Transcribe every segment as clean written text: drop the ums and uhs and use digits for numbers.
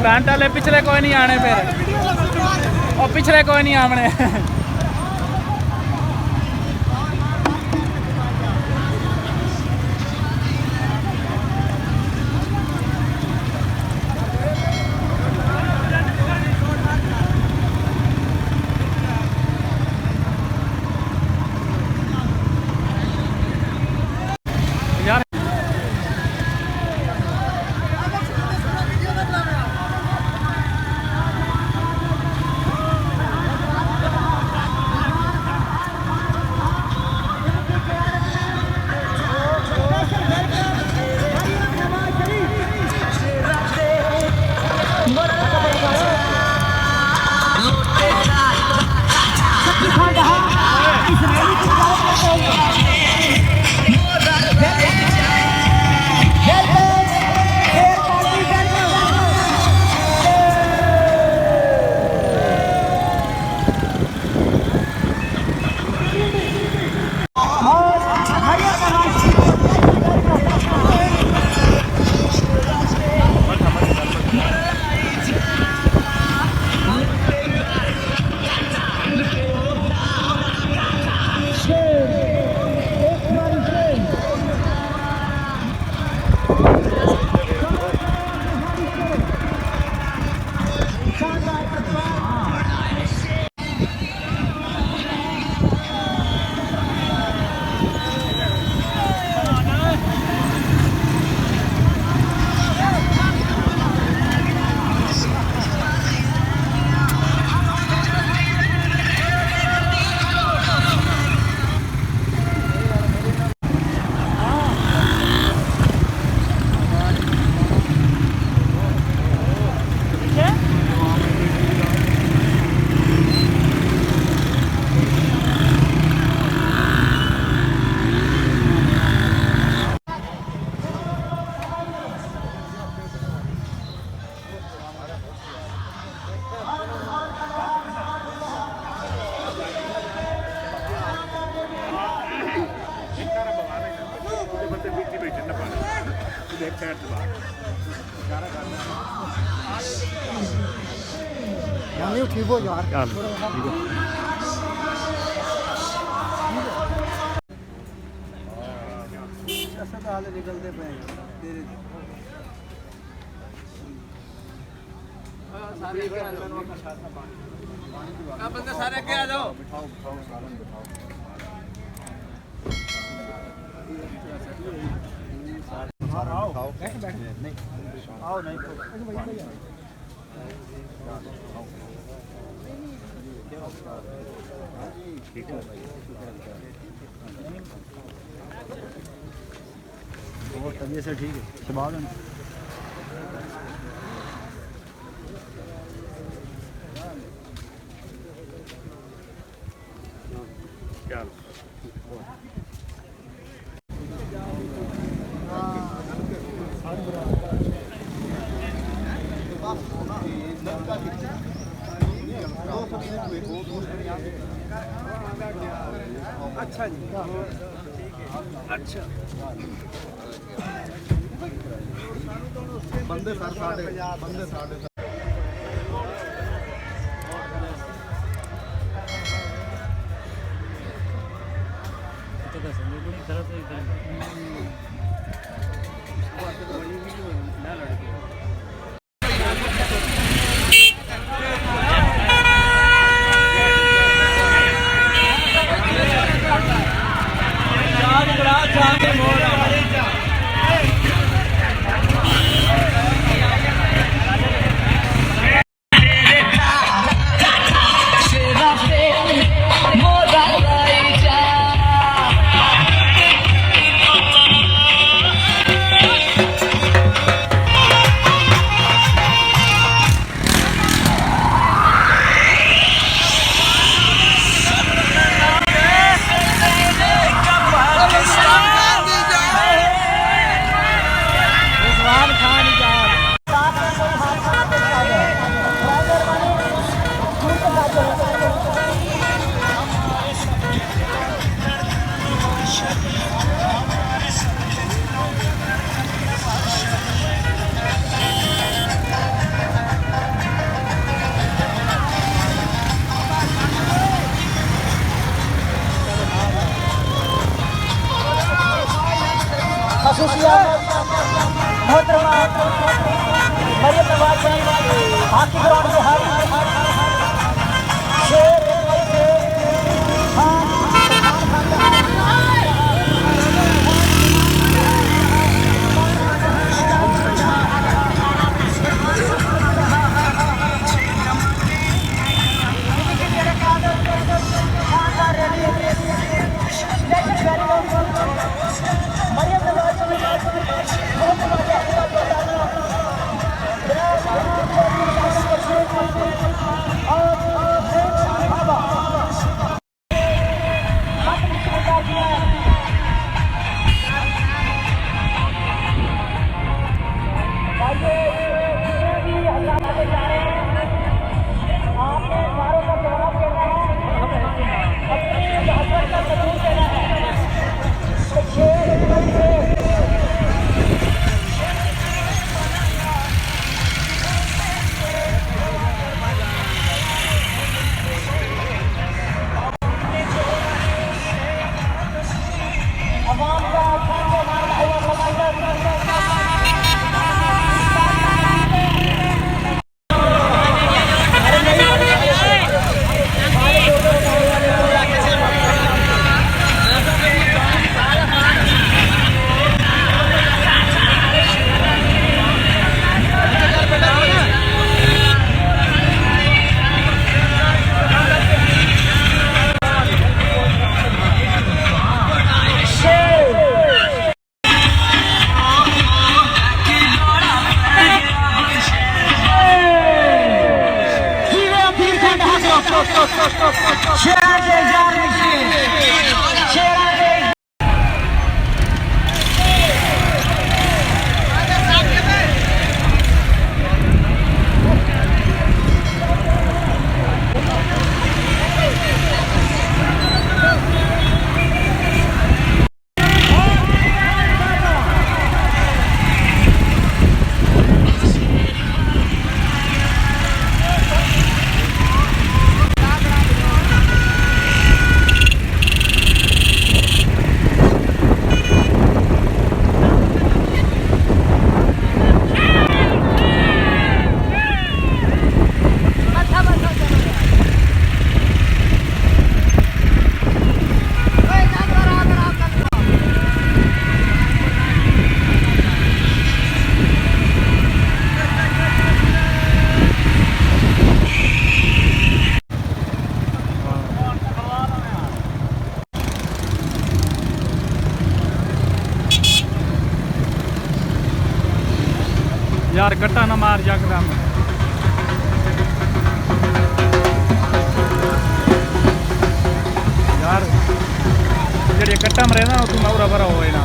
Front वाले पिछले कोई नहीं आने, फिर और पिछले कोई नहीं आने। ठीक हो यार निकलते पे बंदे सारे आगे आ जाओ। आओ नहीं ठीक है और तबीयत से ठीक है शबाब है क्या अच्छा जी अच्छा बंदे साढ़े यार कट्टा ना मार यकदम। यार जेह्ड़े कट्टा मरे ना तू मौरा भरा होए ना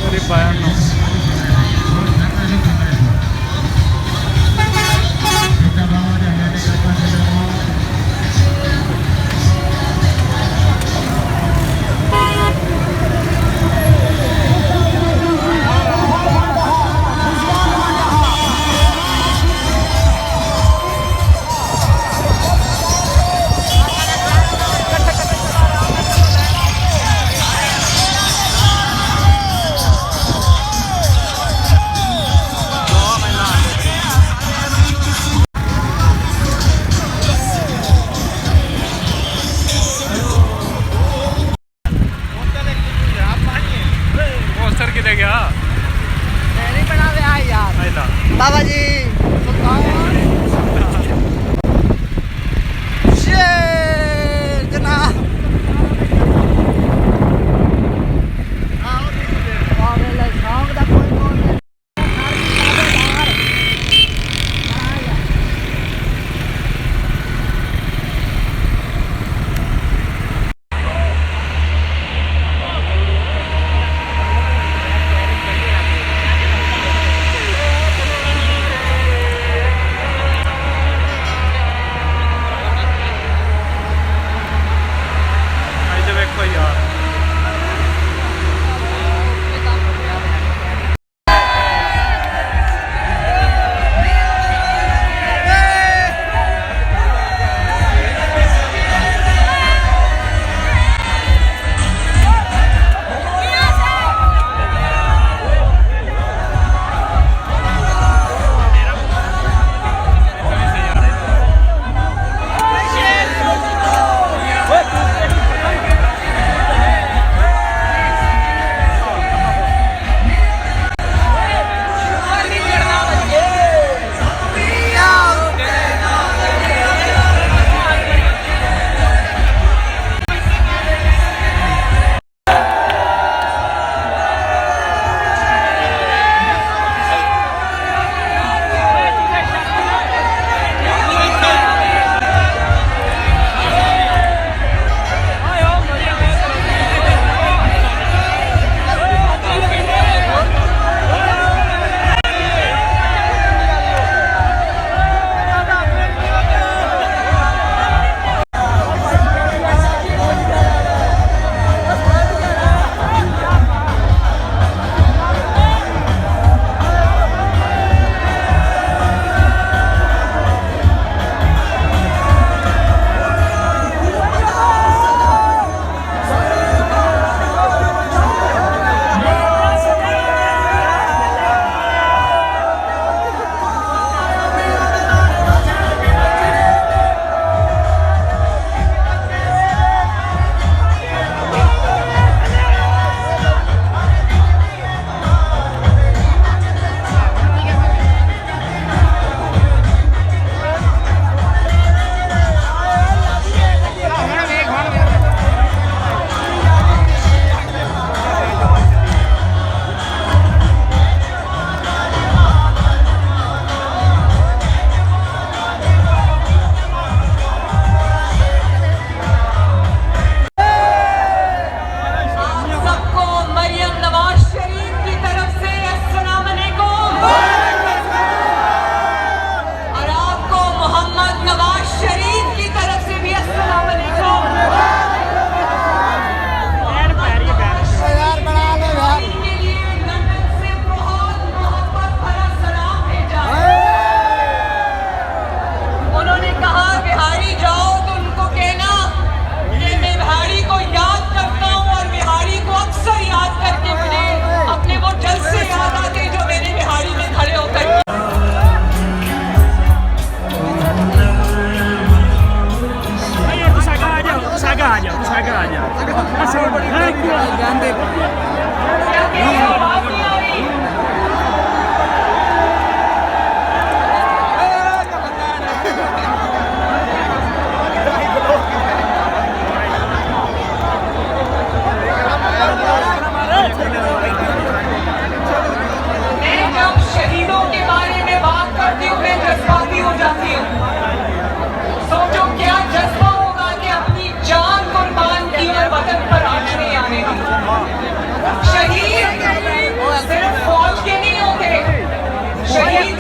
अरे बयान नो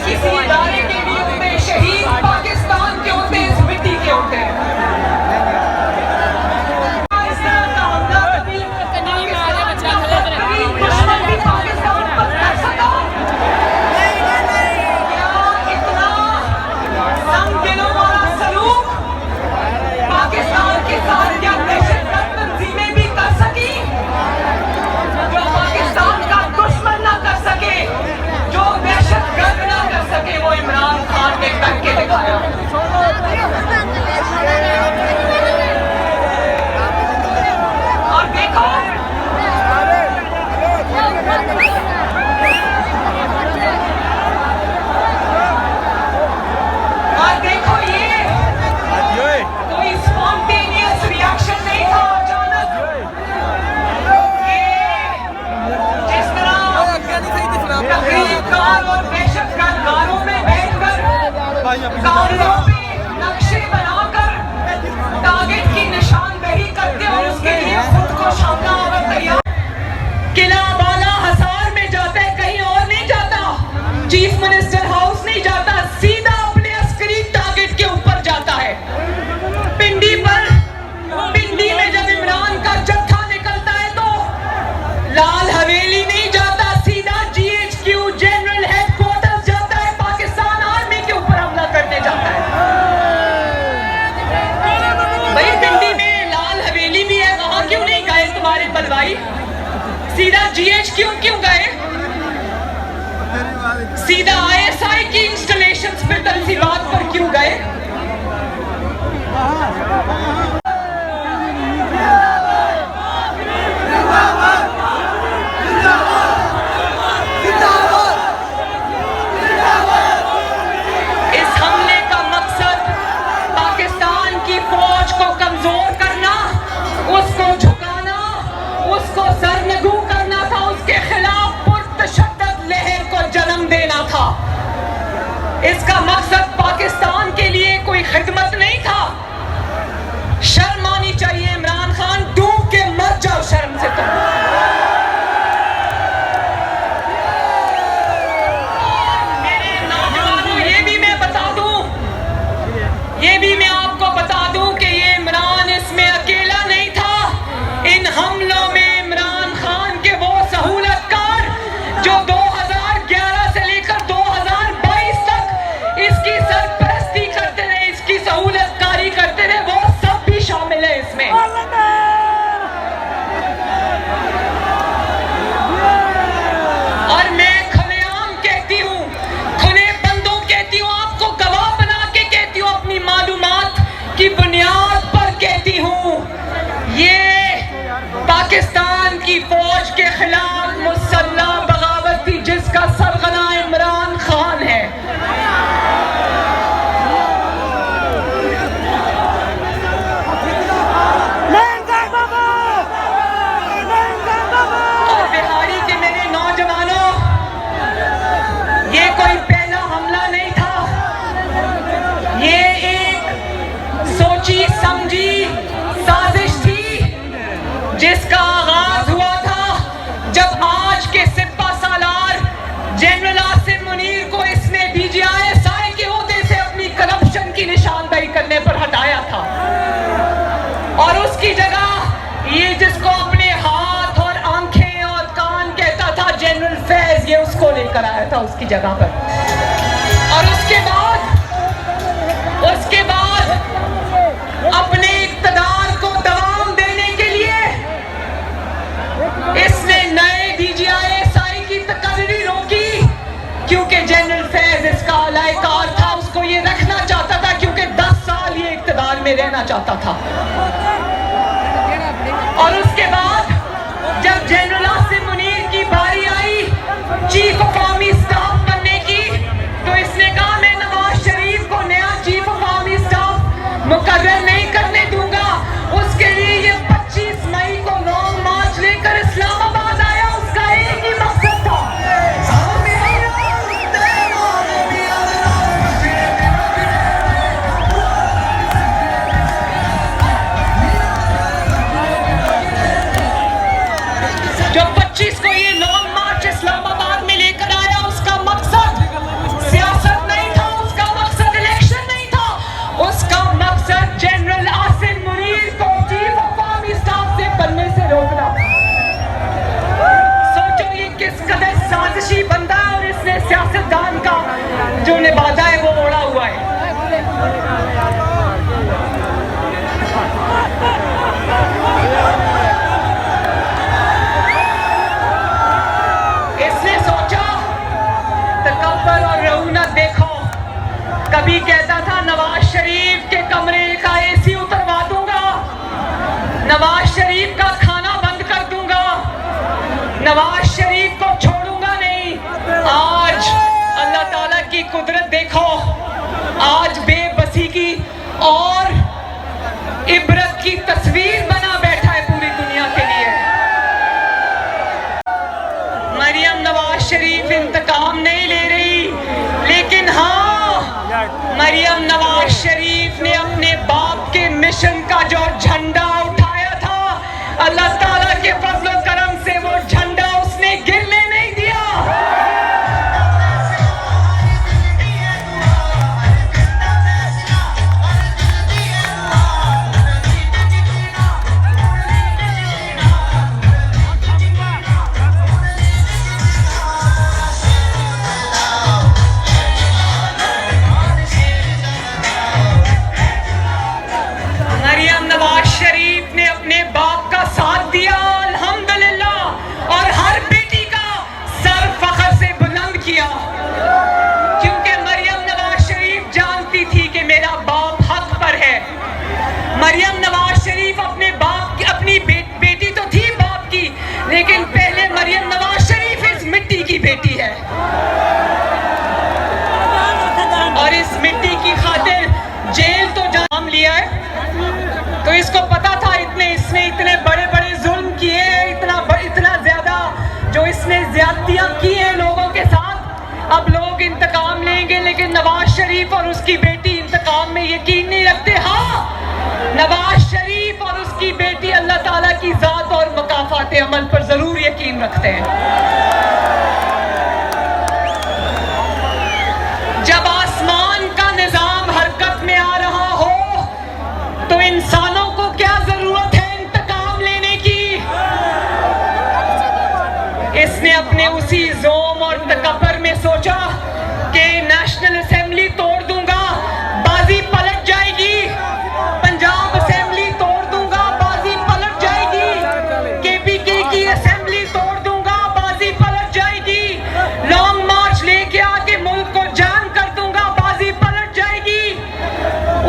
किसी इदारे के नहीं होते, शहीद पाकिस्तान के होते, इस मिट्टी के होते हैं। नक्शे बनाकर टारगेट की निशानदेही करते और उसके लिए खुद को शामला तैयार। किला बाला हसार में जाता है, कहीं और नहीं जाता, चीफ मिनिस्टर हाउस नहीं जाता, सीधा अपने अस्करी टारगेट के ऊपर जाता है। पिंडी में जब इमरान का जत्था निकलता है तो लाल हवेली नहीं जाता, सीधा GHQ जनरल हेडक्वार्टर्स जाता है, पाकिस्तान आर्मी के ऊपर हमला करने जाता है। भाई पिंडी में लाल हवेली भी है, वहां क्यों नहीं गए तुम्हारे बलवाई? सीधा GHQ क्यों गए? सीधा ISI की इंस्टॉलेशंस पे तंजीबात पर क्यों गए? इस हमले का मकसद पाकिस्तान की फौज को कमजोर करना, उसको झुकाना, उसको सरनगू करना था, उसके खिलाफ पुरतशद्दद लहर को जन्म देना था। इसका मकसद पाकिस्तान के लिए कोई खिदमत नहीं था। शर्म आनी चाहिए इमरान खान, डूब के मर जाओ शर्म से तुम। मेरे नौजवानों, ये भी मैं आपको बता दूं कि ये इमरान इसमें अकेला नहीं था। इन हमलों में इमरान खान के वो सहूलतकार जो 2011 से लेकर 2022 तक इसकी सरपरस्ती करते रहे, इसकी सहूलतकारी करते रहे, वो सब भी शामिल है इसमें। और मैं खुलेआम कहती हूँ, खुले बंदों कहती हूँ, आपको गवाह बना के कहती हूँ, अपनी मालूमात की बुनियाद पर कहती हूँ, ये पाकिस्तान की फौज के खिलाफ मुसल्लह बगावत थी जिसका सरगना इमरान खान है। और बिहारी के मेरे नौजवानों, ये कोई पहला हमला नहीं था, ये एक सोची समझी साजिश थी जिसका आगाज हुआ था जब आज के सिपा सालार जनरल आसिम मुनीर को इसने DGI के ओहदे से अपनी करप्शन की निशानदेही करने पर हटाया था, और उसकी जगह ये जिसको अपने हाथ और आंखें और कान कहता था जनरल फैज, ये उसको लेकर आया था उसकी जगह पर। और उसके बाद अपने इक़्तिदार को दवाम देने के लिए इसने नए DGI की तकर्री रोकी, क्योंकि जनरल फैज इसका अलायकार था, उसको ये रखना चाहता था, क्योंकि 10 साल ये इक़्तिदार में रहना चाहता था। और उसके बाद जब जनरल आसिम मुनीर की बारी I chief of army staff बनने की, तो इसने कहा मैं नवाज शरीफ को नया चीफ ऑफ आर्मी स्टाफ मुकर्रर नहीं करने दूंगा। उसके लिए ये 25 मई को लॉन्ग मार्च लेकर इस्लामाबाद आया, उसका एक ही मकसद था, जो 25 को ये लॉन्ग मार्च इस्लामाबाद में लेकर आया, उसका मकसद सियासी सियासतदान का जो निभाता है वो ओढ़ा हुआ है। इसने सोचा तकब्बर और रऊनत देखो, कभी कहता था नवाज शरीफ के कमरे का एसी उतरवा दूंगा, नवाज शरीफ का खाना बंद कर दूंगा, नवाज शरीफ को छोड़ूंगा नहीं। आज अल्लाह ताला की कुदरत देखो, आज बेबसी की और इबरत की तस्वीर बना बैठा है पूरी दुनिया के लिए। मरियम नवाज शरीफ इंतकाम नहीं ले रही, लेकिन हाँ, मरियम नवाज शरीफ ने अपने बाप के मिशन का जो झंडा उठाया था, अल्लाह ताला के फजल करम से वो झंडा उसने गिरने नहीं दिया। मरियम नवाज शरीफ ने अपने बाप का साथ दिया, अल्हम्दुलिल्लाह, और हर बेटी का सर फख्र से बुलंद किया, क्योंकि मरियम नवाज शरीफ जानती थी कि मेरा बाप हक पर है। मरियम नवाज शरीफ अपने बाप की, अपनी बेटी तो थी बाप की, लेकिन पहले मरियम नवाज शरीफ इस मिट्टी की बेटी है, और इस मिट्टी की खातिर जेल तो जाम लिया है। तो इसको पता था इसने इतने बड़े बड़े जुल्म किए, इतना ज्यादा जो इसने ज्यादतियां की हैं लोगों के साथ, अब लोग इंतकाम लेंगे, लेकिन नवाज शरीफ और उसकी बेटी इंतकाम में यकीन नहीं रखते। हाँ, नवाज शरीफ और उसकी बेटी अल्लाह ताला की जात और मकाफात अमल पर जरूर यकीन रखते हैं। जब आसमान का निजाम हरकत में आ रहा हो तो इंसानों को क्या जरूरत है इंतकाम लेने की। इसने अपने उसी जोम और तकब्बर में सोचा कि नेशनल असेंबली तोड़ दूंगा, बाजी पलट जाएगी, पंजाब असेंबली तोड़ दूंगा, बाजी पलट जाएगी, केपीके की असेंबली तोड़ दूंगा, बाजी पलट जाएगी, लॉन्ग मार्च लेके आके मुल्क को जाम कर दूंगा, बाजी पलट जाएगी।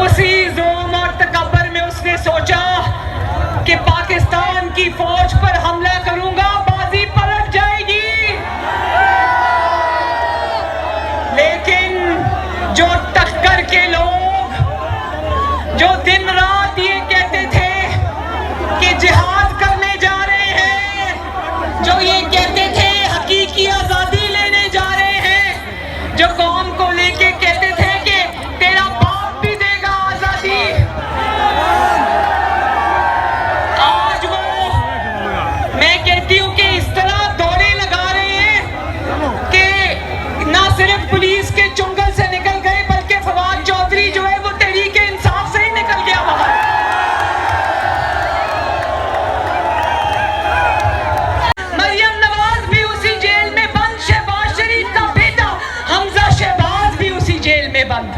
उसी जोम और तकब्बर में उसने सोचा कि पाकिस्तान की फौज पर हमला करूंगा, बाजी पलट जाएगी। लेकिन जो टक्कर के लोग जो दिन रात ये कहते थे कि जिहाद करने जा रहे हैं, जो ये कहते थे हकीकी आजादी लेने जा रहे हैं, जो कौम को लेके कहते थे कि तेरा बाप भी देगा आजादी, आज वो, मैं कहती हूँ कि इस तरह दौड़े लगा रहे हैं कि ना सिर्फ पुलिस के चुंगल से निकल गए, बल्कि फवाद चौधरी जो है वो तहरीक इंसाफ से ही निकल गया बाहर। मरियम नवाज भी उसी जेल में बंद, शहबाज शरीफ का बेटा हमजा शहबाज भी उसी जेल में बंद,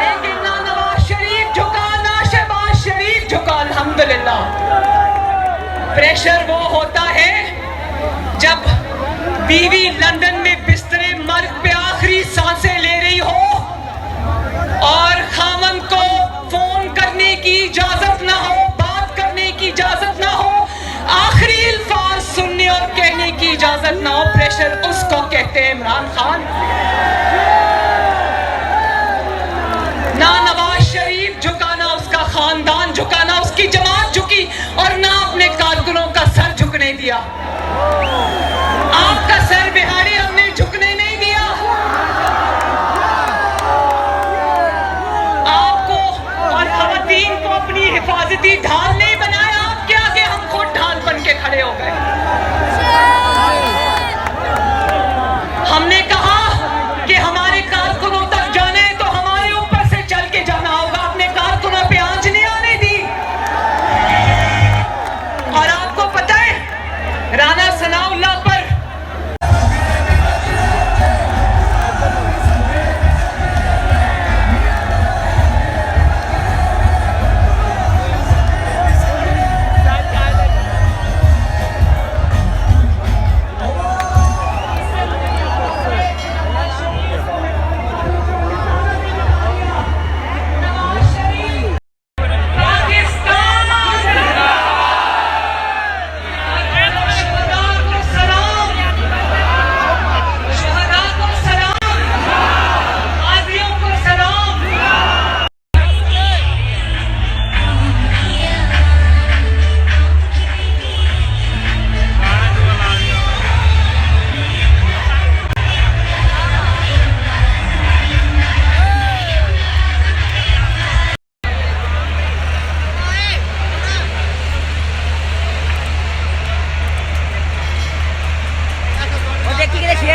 लेकिन ना नवाज शरीफ झुका, ना शहबाज शरीफ झुका, अल्हम्दुलिल्लाह। प्रेशर वो होता है जब बीवी लंदन में बिस्तरे मर्ग पे आखिरी सांसें ले रही हो और खामन को फोन करने की इजाजत ना हो, बात करने की इजाजत ना हो, आखिरी अल्फाज सुनने और कहने की इजाजत ना हो। प्रेशर उसको कहते हैं इमरान खान। ना नवाज शरीफ झुका, ना उसका खानदान झुका, ना उसकी जमात झुकी, और ना अपने कारकुनों का सर झुकने दिया। आपका सर बिहारी हमने झुकने नहीं दिया। आपको और खवातीन को अपनी हिफाजती ढाल नहीं बनाया, आपके आगे हम खुद ढाल बन के खड़े हो गए। हमने कहा कि हमारे कारकुनों तक जाना है तो हमारे ऊपर से चल के जाना होगा, अपने कारकुनों पे आंच नहीं आने दी। और आपको पता है राना सनाउल्लाह पर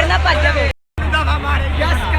ਫਿਰ ਨਾ ਭੱਜ ਜਾਵੇ। दफा मारे यस